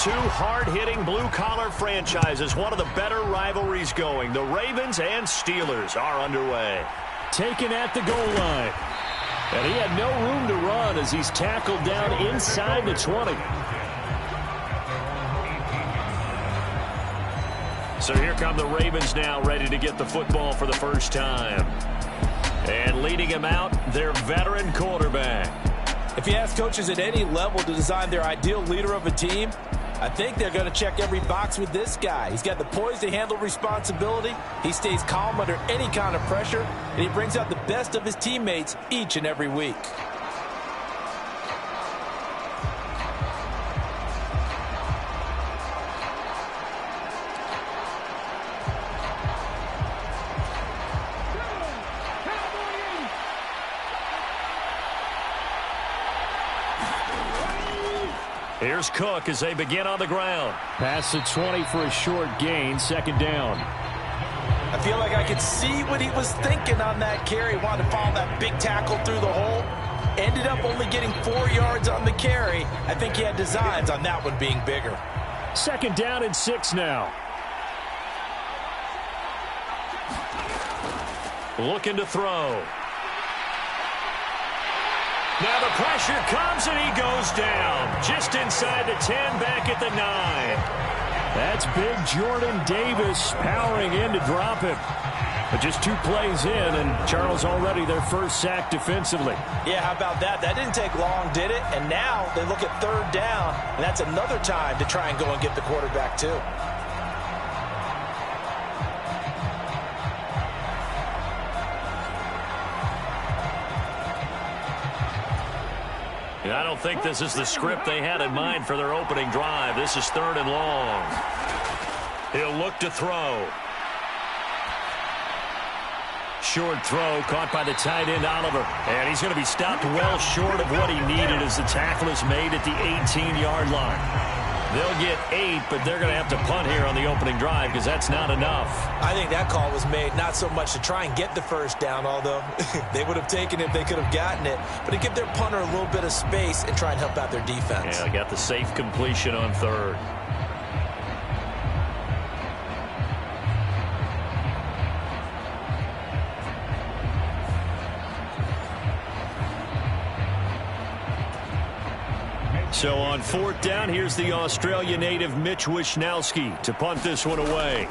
Two hard-hitting blue-collar franchises, one of the better rivalries going. The Ravens and Steelers are underway. Taken at the goal line. And he had no room to run as he's tackled down inside the 20. So here come the Ravens now, ready to get the football for the first time. And leading him out, their veteran quarterback. If you ask coaches at any level to design their ideal leader of a team, I think they're going to check every box with this guy. He's got the poise to handle responsibility. He stays calm under any kind of pressure, and he brings out the best of his teammates each and every week. Here's Cook as they begin on the ground. Past the 20 for a short gain, second down. I feel like I could see what he was thinking on that carry. Wanted to follow that big tackle through the hole. Ended up only getting 4 yards on the carry. I think he had designs on that one being bigger. Second down and 6 now. Looking to throw. Now the pressure comes and he goes down. Just inside the 10, back at the 9. That's big Jordan Davis powering in to drop him. But just 2 plays in, and Charles already their first sack defensively. Yeah, how about that? That didn't take long, did it? And now they look at third down, and that's another time to try and go and get the quarterback too. I don't think this is the script they had in mind for their opening drive. This is third and long. He'll look to throw. Short throw caught by the tight end, Oliver. And he's going to be stopped well short of what he needed as the tackle is made at the 18-yard line. They'll get 8, but they're going to have to punt here on the opening drive because that's not enough. I think that call was made not so much to try and get the first down, although they would have taken it if they could have gotten it, but to give their punter a little bit of space and try and help out their defense. Yeah, they got the safe completion on third. So on fourth down, here's the Australia native Mitch Wishnowsky to punt this one away.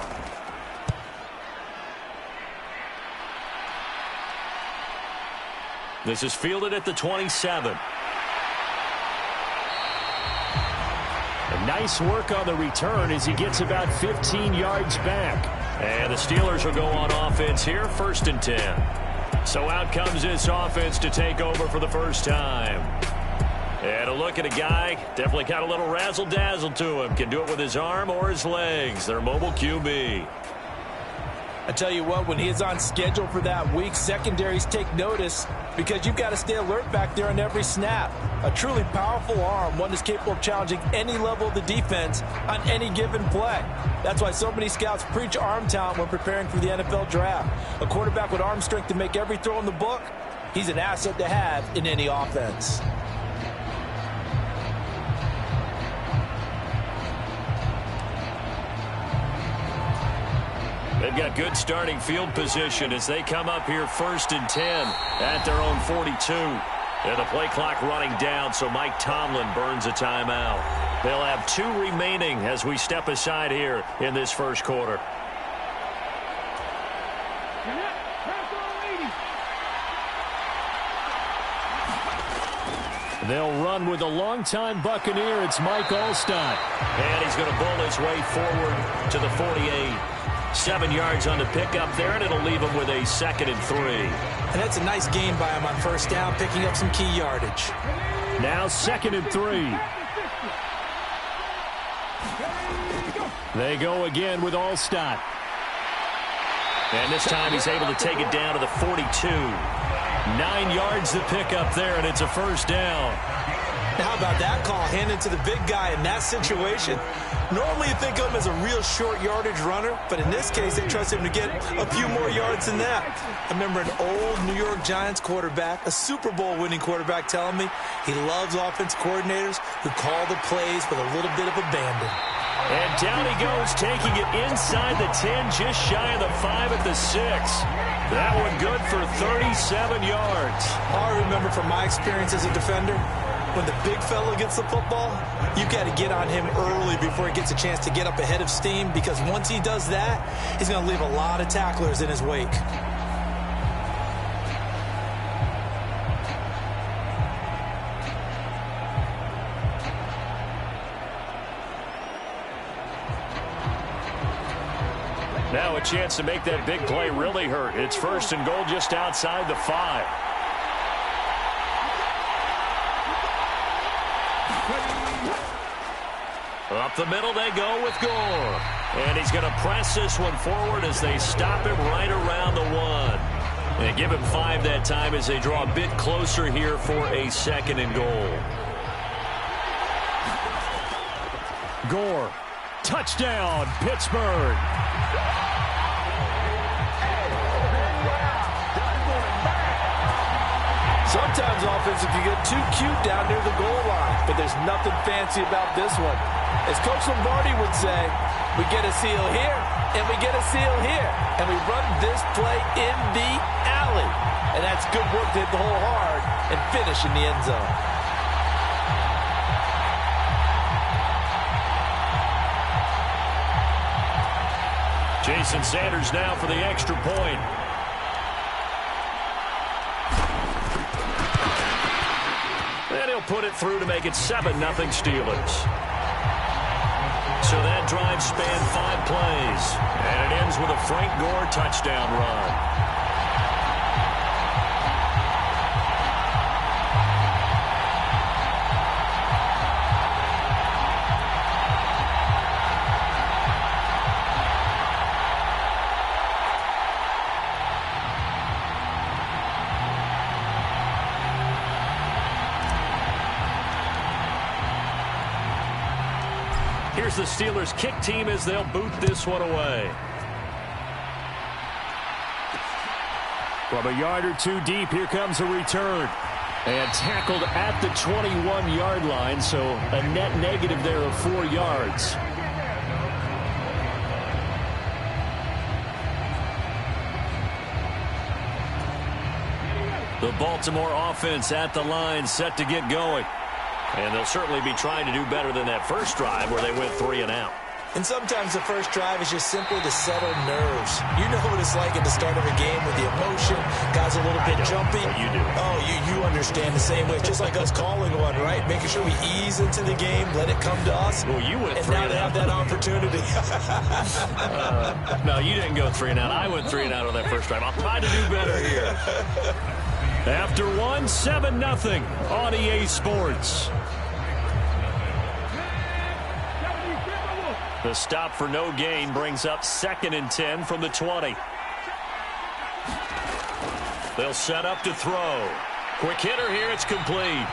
This is fielded at the 27. And nice work on the return as he gets about 15 yards back. And the Steelers will go on offense here, first and 10. So out comes this offense to take over for the first time. And a look at a guy, definitely got a little razzle-dazzle to him. Can do it with his arm or his legs. Their mobile QB. I tell you what, when he is on schedule for that week, secondaries take notice because you've got to stay alert back there on every snap. A truly powerful arm, one that's capable of challenging any level of the defense on any given play. That's why so many scouts preach arm talent when preparing for the NFL draft. A quarterback with arm strength to make every throw in the book, he's an asset to have in any offense. They've got good starting field position as they come up here first and 10 at their own 42. And the play clock running down, so Mike Tomlin burns a timeout. They'll have 2 remaining as we step aside here in this first quarter. They'll run with a longtime Buccaneer. It's Mike Alstott. And he's going to bull his way forward to the 48. 7 yards on the pickup there, and it'll leave him with a 2nd and 3. And that's a nice gain by him on first down, picking up some key yardage. Now 2nd and 3. They go again with Alstott. And this time he's able to take it down to the 42. 9 yards to pick up there, and it's a first down. How about that call handed to the big guy in that situation? Normally you think of him as a real short yardage runner, but in this case they trust him to get a few more yards than that. I remember an old New York Giants quarterback, a Super Bowl winning quarterback, telling me he loves offense coordinators who call the plays with a little bit of abandon. And down he goes, taking it inside the 10, just shy of the 5 at the 6. That one good for 37 yards. All I remember from my experience as a defender, when the big fella gets the football, you've got to get on him early before he gets a chance to get up ahead of steam, because once he does that, he's going to leave a lot of tacklers in his wake. Now a chance to make that big play really hurt. It's first and goal just outside the 5. Up the middle they go with Gore. And he's going to press this one forward as they stop him right around the 1. And give him 5 that time as they draw a bit closer here for a second and goal. Gore. Touchdown, Pittsburgh. Sometimes offense, if you get too cute down near the goal line, but there's nothing fancy about this one. As Coach Lombardi would say, we get a seal here, and we get a seal here, and we run this play in the alley. And that's good work to hit the hole hard and finish in the end zone. Jason Sanders now for the extra point. And he'll put it through to make it 7-0 Steelers. So that drive spanned 5 plays. And it ends with a Frank Gore touchdown run. Here's the Steelers kick team as they'll boot this one away. From a yard or 2 deep, here comes a return. And tackled at the 21-yard line, so a net negative there of 4 yards. The Baltimore offense at the line, set to get going. And they'll certainly be trying to do better than that first drive where they went 3 and out. And sometimes the first drive is just simply to settle nerves. You know what it's like at the start of a game with the emotion. Guys a little bit jumpy. You do. Oh, you understand the same way. It's just like us calling one, right? Making sure we ease into the game, let it come to us. Well, you went 3 and now they have that opportunity. No, you didn't go 3 and out. I went 3 and out on that first drive. I'll try to do better here. After 1, 7-0 on EA Sports. The stop for no gain brings up 2nd and 10 from the 20. They'll set up to throw. Quick hitter here, it's complete.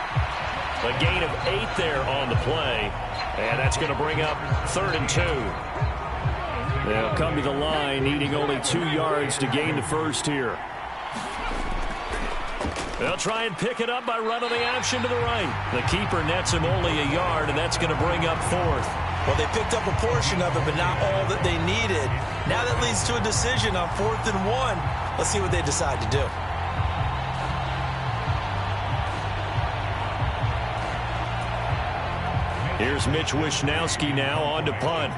A gain of 8 there on the play. And that's going to bring up 3rd and 2. They'll come to the line, needing only 2 yards to gain the first here. They'll try and pick it up by running the option to the right. The keeper nets him only a yard, and that's going to bring up 4th. Well, they picked up a portion of it, but not all that they needed. Now that leads to a decision on 4th and 1. Let's see what they decide to do. Here's Mitch Wishnowsky now on to punt.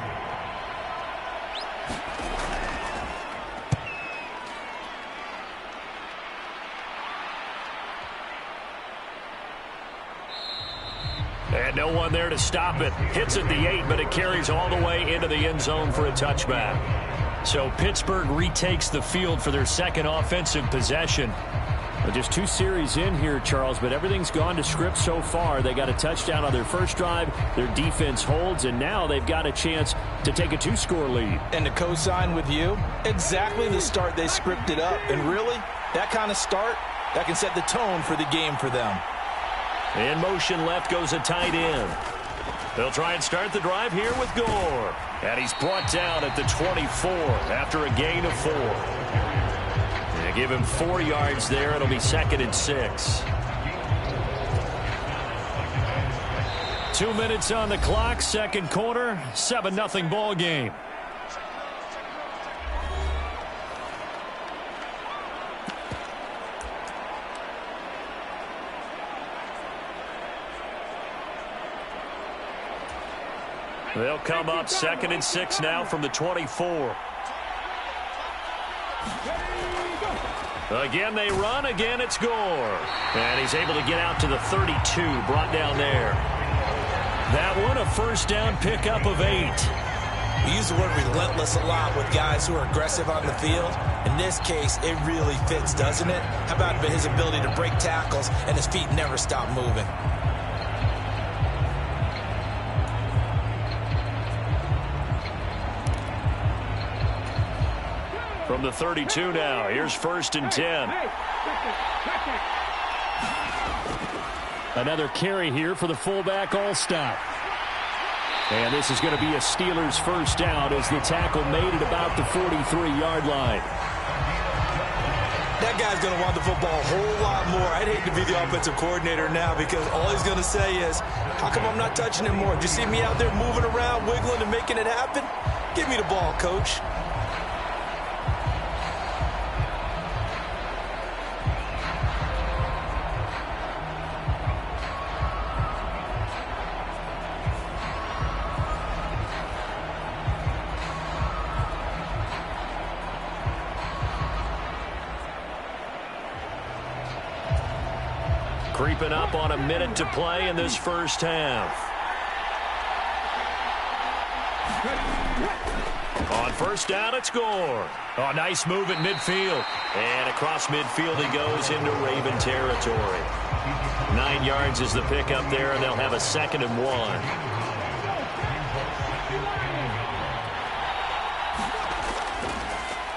And no one there to stop it. Hits at the 8, but it carries all the way into the end zone for a touchback. So Pittsburgh retakes the field for their second offensive possession. Well, just 2 series in here, Charles, but everything's gone to script so far. They got a touchdown on their first drive. Their defense holds, and now they've got a chance to take a 2-score lead. And to co-sign with you, exactly the start they scripted up. And really, that kind of start, that can set the tone for the game for them. In motion left goes a tight end. They'll try and start the drive here with Gore. And he's brought down at the 24 after a gain of 4. They give him 4 yards there. It'll be 2nd and 6. 2 minutes on the clock, second quarter, 7-0 ball game. They'll come up 2nd and 6 now from the 24. Again they run, again it's Gore. And he's able to get out to the 32, brought down there. That one, a first down pickup of 8. We use the word relentless a lot with guys who are aggressive on the field. In this case, it really fits, doesn't it? How about his ability to break tackles and his feet never stop moving? From the 32 now, here's 1st and 10. Another carry here for the fullback Allstott. And this is going to be a Steelers first down as the tackle made at about the 43-yard line. That guy's going to want the football a whole lot more. I'd hate to be the offensive coordinator now because all he's going to say is, how come I'm not touching it more? Did you see me out there moving around, wiggling, and making it happen? Give me the ball, coach. Creeping up on a minute to play in this first half. On first down, it's Gore. Oh, nice move at midfield. And across midfield he goes into Raven territory. 9 yards is the pickup there, and they'll have a 2nd and 1.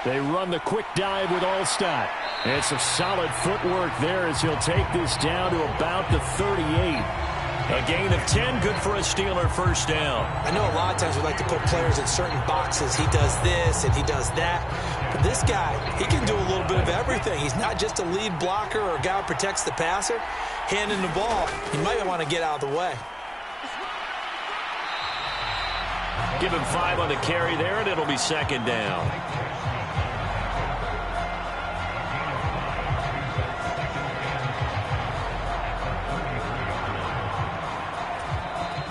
They run the quick dive with Allstott. And some solid footwork there as he'll take this down to about the 38. A gain of 10, good for a Steeler first down. I know a lot of times we like to put players in certain boxes. He does this and he does that. But this guy, he can do a little bit of everything. He's not just a lead blocker or a guy who protects the passer. Handing the ball, he might want to get out of the way. Give him 5 on the carry there, and it'll be 2nd down.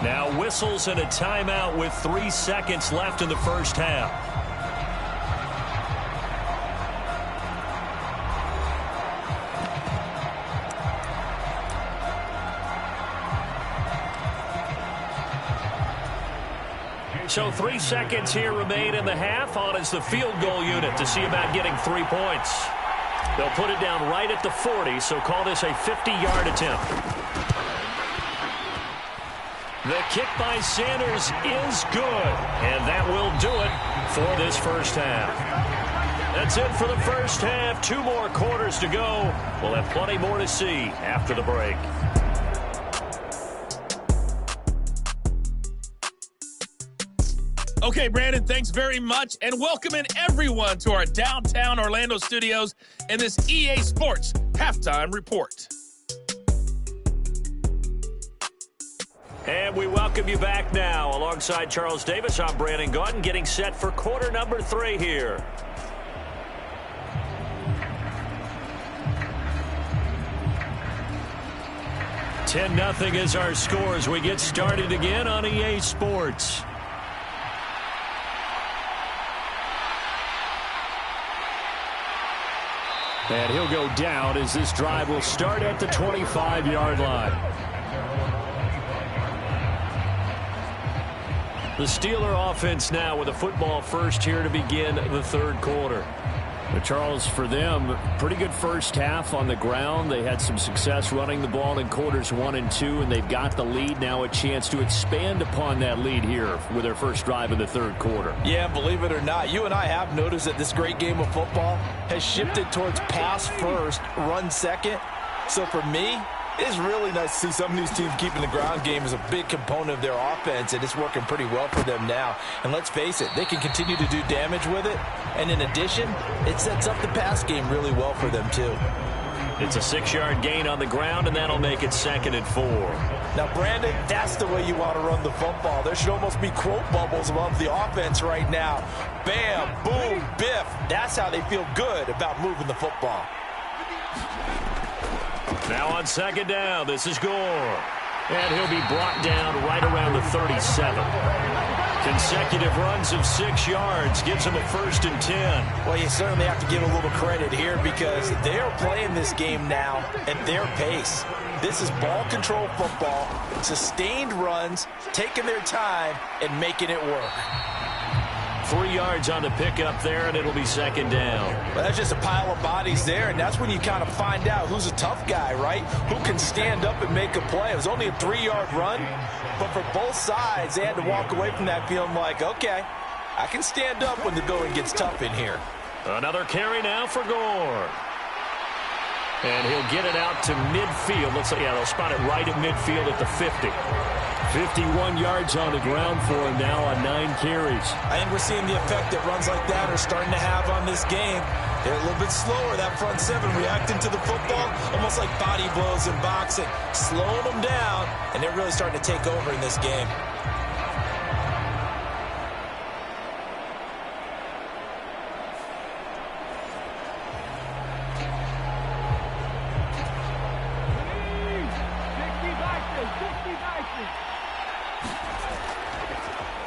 Now whistles and a timeout with 3 seconds left in the first half. So 3 seconds here remain in the half. On is the field goal unit to see about getting 3 points. They'll put it down right at the 40, so call this a 50-yard attempt. The kick by Sanders is good, and that will do it for this first half. That's it for the first half. 2 more quarters to go. We'll have plenty more to see after the break. Okay, Brandon, thanks very much, and welcome in everyone to our downtown Orlando studios and this EA Sports Halftime Report. And we welcome you back now. Alongside Charles Davis, I'm Brandon Gaudin, getting set for quarter number 3 here. $10-0 is our score as we get started again on EA Sports. And he'll go down as this drive will start at the 25-yard line. The Steeler offense now with a football first here to begin the third quarter. But Charles, for them, pretty good first half on the ground. They had some success running the ball in quarters 1 and 2, and they've got the lead. Now a chance to expand upon that lead here with their first drive in the third quarter. Yeah, believe it or not, you and I have noticed that this great game of football has shifted towards pass first, run second. So for me, It's really nice to see some of these teams keeping the ground game as a big component of their offense, and it's working pretty well for them now. And let's face it, they can continue to do damage with it. And in addition, it sets up the pass game really well for them, too. It's a 6-yard gain on the ground, and that'll make it 2nd and 4. Now, Brandon, that's the way you want to run the football. There should almost be quote bubbles above the offense right now. Bam, boom, biff. That's how they feel good about moving the football. Now on 2nd down, this is Gore. And he'll be brought down right around the 37. Consecutive runs of 6 yards gives him a 1st and 10. Well, you certainly have to give a little credit here because they're playing this game now at their pace. This is ball control football, sustained runs, taking their time, and making it work. 3 yards on the pickup there, and it'll be 2nd down. Well, that's just a pile of bodies there, and that's when you kind of find out who's a tough guy, right? Who can stand up and make a play. It was only a 3-yard run, but for both sides, they had to walk away from that feeling like, okay, I can stand up when the going gets tough in here. Another carry now for Gore. And he'll get it out to midfield. Looks like, yeah, they'll spot it right at midfield at the 50. 51 yards on the ground for him now on 9 carries. I think we're seeing the effect that runs like that are starting to have on this game. They're a little bit slower, that front 7, reacting to the football, almost like body blows in boxing, slowing them down, and they're really starting to take over in this game.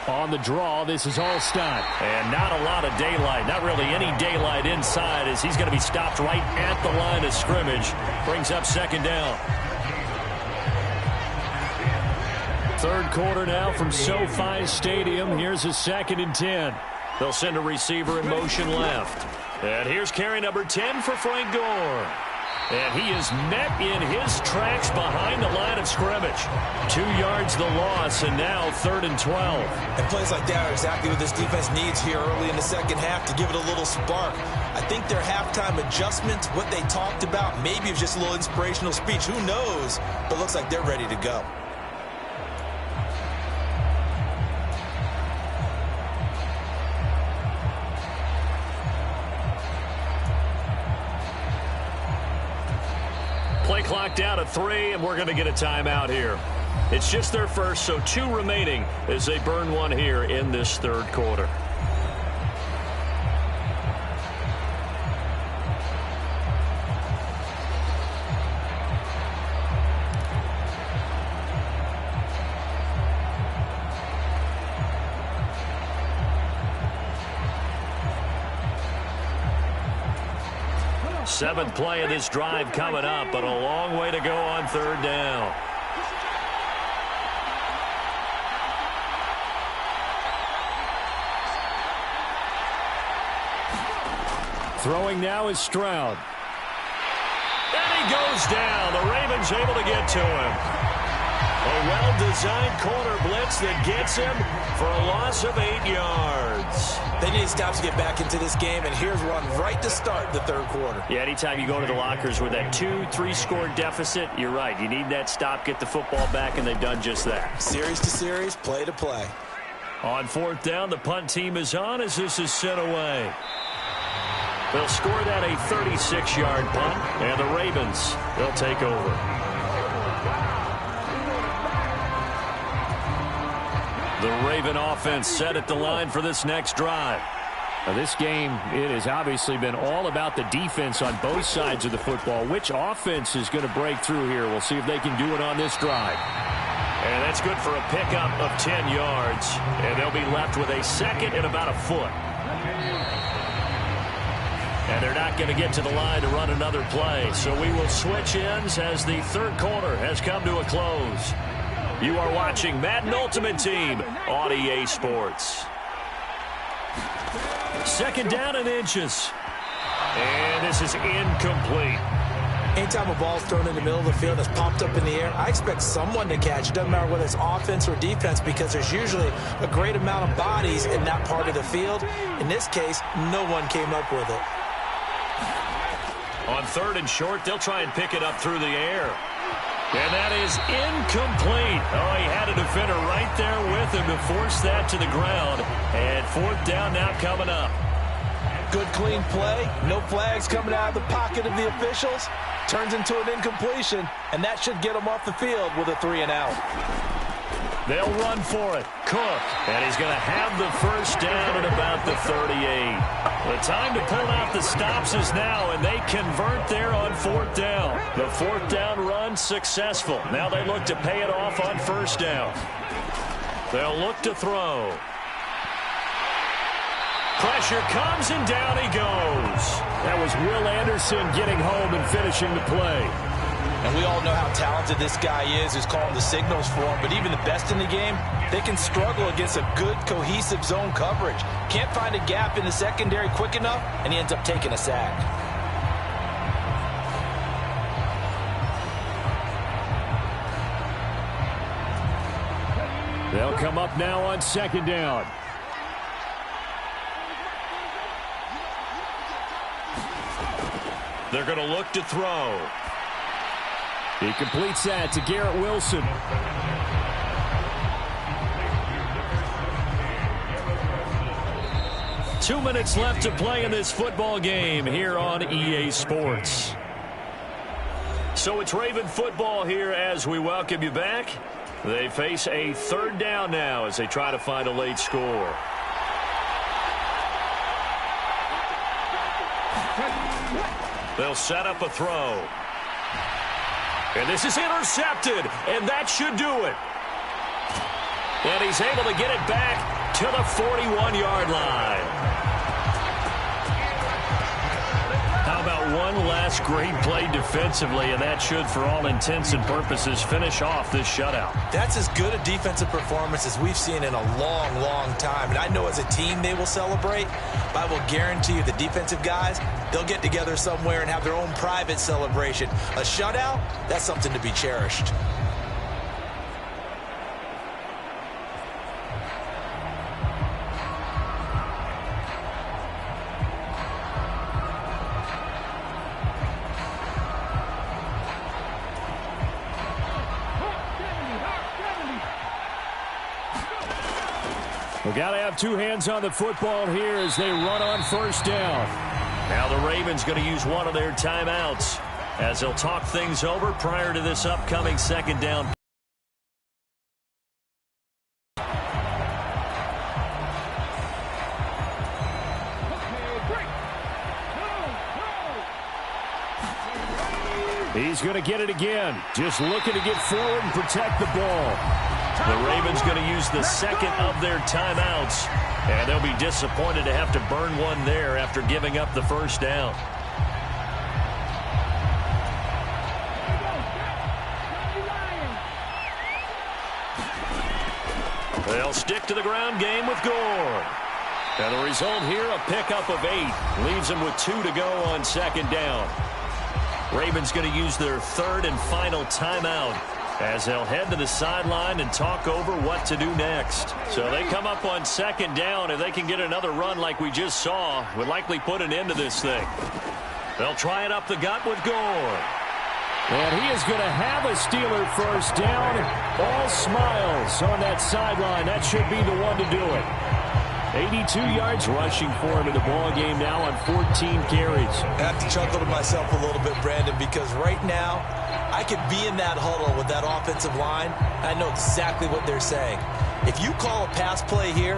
On the draw, this is Allstott. And not a lot of daylight. Not really any daylight inside as he's going to be stopped right at the line of scrimmage. Brings up 2nd down. 3rd quarter now from SoFi Stadium. Here's a 2nd and 10. They'll send a receiver in motion left. And here's carry number 10 for Frank Gore. And he is met in his tracks behind the line of scrimmage. 2 yards the loss, and now 3rd and 12. And plays like that are exactly what this defense needs here early in the second half to give it a little spark. I think their halftime adjustments, what they talked about, maybe it was just a little inspirational speech. Who knows? But it looks like they're ready to go. Play clock down to 3, and we're going to get a timeout here. It's just their first, so 2 remaining as they burn one here in this 3rd quarter. Seventh play of this drive coming up, but a long way to go on 3rd down. Throwing now is Stroud. And he goes down. The Ravens able to get to him. A well-designed corner blitz that gets him for a loss of 8 yards. They need stops to get back into this game, and here's one right to start the 3rd quarter. Yeah, anytime you go to the lockers with that 2-3 score deficit, you're right. You need that stop, get the football back, and they've done just that. Series to series, play to play. On 4th down, the punt team is on as this is sent away. They'll score that a 36-yard punt, and the Ravens, they'll take over. The Raven offense set at the line for this next drive. Now this game, it has obviously been all about the defense on both sides of the football. Which offense is going to break through here? We'll see if they can do it on this drive. And that's good for a pickup of 10 yards. And they'll be left with a 2nd and about a foot. And they're not going to get to the line to run another play. So we will switch ends as the 3rd quarter has come to a close. You are watching Madden Ultimate Team on EA Sports. 2nd down and inches. And this is incomplete. Anytime a ball's thrown in the middle of the field that's popped up in the air, I expect someone to catch. It doesn't matter whether it's offense or defense because there's usually a great amount of bodies in that part of the field. In this case, no one came up with it. On 3rd and short, they'll try and pick it up through the air. And that is incomplete. Oh, he had a defender right there with him to force that to the ground. And fourth down now coming up. Good, clean play. No flags coming out of the pocket of the officials. Turns into an incompletion, and that should get him off the field with a 3-and-out. They'll run for it. Cook. And he's going to have the first down at about the 38. The time to pull out the stops is now, and they convert there on fourth down. The fourth down run successful. Now they look to pay it off on first down. They'll look to throw. Pressure comes, and down he goes. That was Will Anderson getting home and finishing the play. And we all know how talented this guy is who's calling the signals for him, but even the best in the game, they can struggle against a good, cohesive zone coverage. Can't find a gap in the secondary quick enough, and he ends up taking a sack. They'll come up now on second down. They're going to look to throw. He completes that to Garrett Wilson. Two minutes left to play in this football game here on EA Sports. So it's Raven football here as we welcome you back. They face a third down now as they try to find a late score. They'll set up a throw. And this is intercepted, and that should do it. And he's able to get it back to the 41-yard line. How about one last great play defensively, and that should, for all intents and purposes, finish off this shutout. That's as good a defensive performance as we've seen in a long, long time. And I know as a team they will celebrate, but I will guarantee you the defensive guys, they'll get together somewhere and have their own private celebration. A shutout, that's something to be cherished. We've got to have two hands on the football here as they run on first down. Now the Ravens going to use one of their timeouts as they'll talk things over prior to this upcoming second down. He's going to get it again. Just looking to get forward and protect the ball. The Ravens going to use the second of their timeouts, and they'll be disappointed to have to burn one there after giving up the first down. They'll stick to the ground game with Gore. And the result here, a pickup of 8. Leaves them with 2 to go on second down. Ravens going to use their third and final timeout as they'll head to the sideline and talk over what to do next. So they come up on second down. If they can get another run like we just saw, would likely put an end to this thing. They'll try it up the gut with Gore. And he is going to have a Steeler first down. All smiles on that sideline. That should be the one to do it. 82 yards rushing for him in the ball game now on 14 carries. I have to chuckle to myself a little bit, Brandon, because right now I could be in that huddle with that offensive line. I know exactly what they're saying. If you call a pass play here,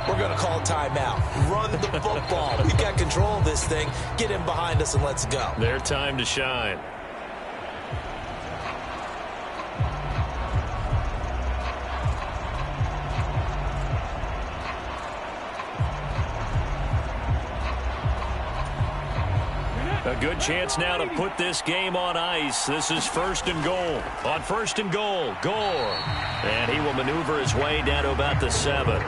we're going to call timeout. Run the football. We got control of this thing. Get in behind us and let's go. Their time to shine. A good chance now to put this game on ice. This is first and goal. On first and goal, Gore. And he will maneuver his way down to about the 7.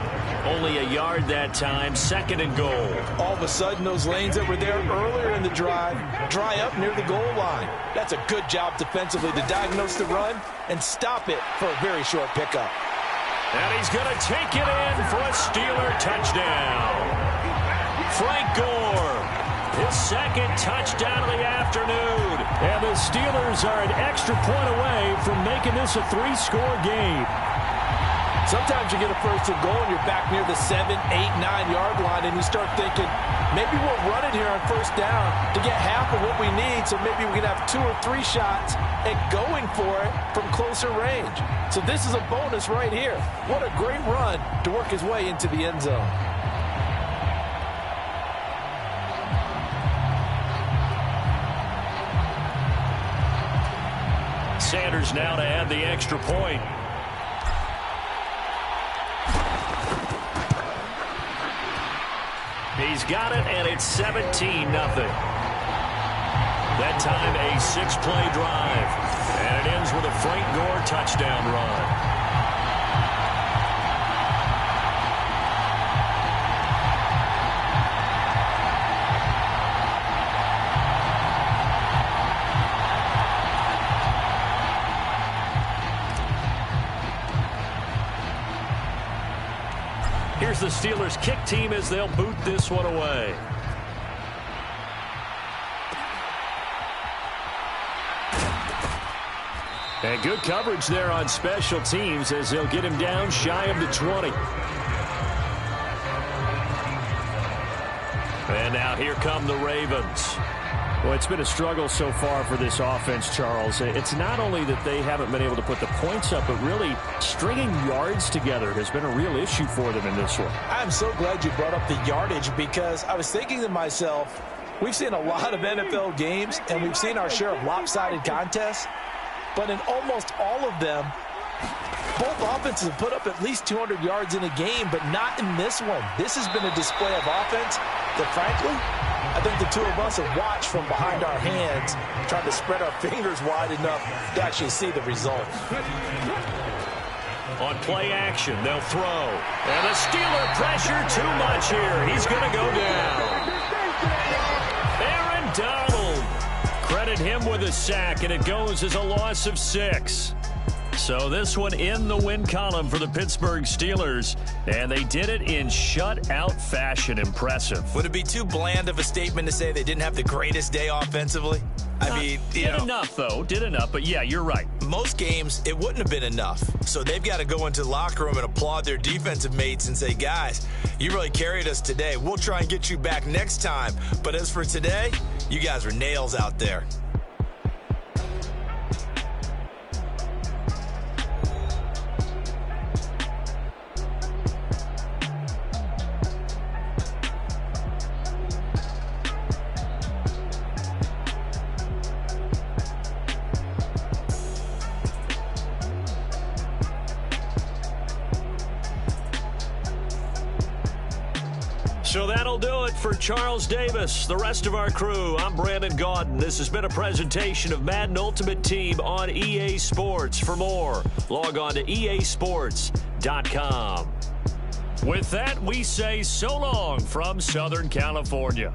Only a yard that time, second and goal. All of a sudden, those lanes that were there earlier in the drive dry up near the goal line. That's a good job defensively to diagnose the run and stop it for a very short pickup. And he's going to take it in for a Steeler touchdown. Frank Gore his second touchdown of the afternoon. And the Steelers are an extra point away from making this a 3-score game. Sometimes you get a first and goal and you're back near the 7, 8, 9-yard line, and you start thinking, maybe we'll run it here on first down to get half of what we need, so maybe we can have 2 or 3 shots at going for it from closer range. So this is a bonus right here. What a great run to work his way into the end zone. Sanders now to add the extra point. He's got it, and it's 17-0. That time, a 6-play drive. And it ends with a Frank Gore touchdown run. Here's the Steelers' kick team as they'll boot this one away. And good coverage there on special teams as they'll get him down shy of the 20. And now here come the Ravens. Well, it's been a struggle so far for this offense, Charles. It's not only that they haven't been able to put the points up, but really stringing yards together has been a real issue for them in this one. I'm so glad you brought up the yardage, because I was thinking to myself, we've seen a lot of NFL games, and we've seen our share of lopsided contests, but in almost all of them, both offenses have put up at least 200 yards in a game, but not in this one. This has been a display of offense that, frankly, I think the two of us have watched from behind our hands, trying to spread our fingers wide enough to actually see the result. On play action, they'll throw. And the Steeler pressure too much here. He's going to go down. Aaron Donald. Credit him with a sack, and it goes as a loss of 6. So this one in the win column for the Pittsburgh Steelers, and they did it in shutout fashion. Impressive. Would it be too bland of a statement to say they didn't have the greatest day offensively? I mean, did enough, though. Did enough, but yeah, you're right. Most games, it wouldn't have been enough. So they've got to go into the locker room and applaud their defensive mates and say, guys, you really carried us today. We'll try and get you back next time. But as for today, you guys were nails out there. So that'll do it for Charles Davis, the rest of our crew. I'm Brandon Gaudin. This has been a presentation of Madden Ultimate Team on EA Sports. For more, log on to easports.com. With that, we say so long from Southern California.